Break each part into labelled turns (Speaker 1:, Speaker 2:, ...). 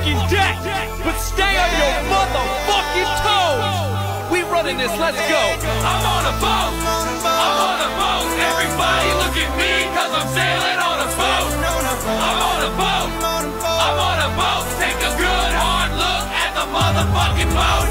Speaker 1: fucking deck, but stay on your motherfucking toes. We running this, let's go. I'm on a boat, I'm on a boat. Everybody look at me, cause I'm sailing on a boat. I'm on a boat, I'm on a boat. Take a good hard look at the motherfucking boat.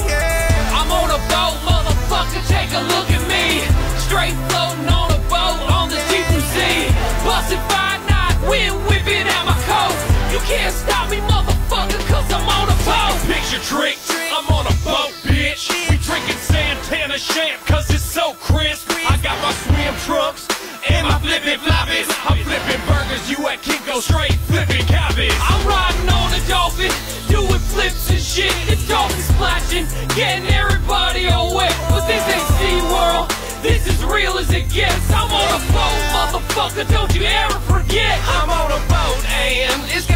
Speaker 1: I'm on a boat, motherfucker, take a look at me. Straight floating on a boat on the deep blue sea. Busted 5 knots, wind whipping out my coat. You can't stop me, motherfucker, cause I'm on a boat. Picture trick, I'm on a boat, bitch. We drinking Santana champ, cause it's so crisp. I got my swim trunks and my flippin' floppies. I'm flipping burgers, you at Kinko, straight flipping cabbage. I'm riding on a dolphin, doing flips and shit. The dolphin splashing, getting everybody all wet. But this ain't SeaWorld, this is real as it gets. I'm on a boat, motherfucker, don't you ever forget. I'm on a boat and it's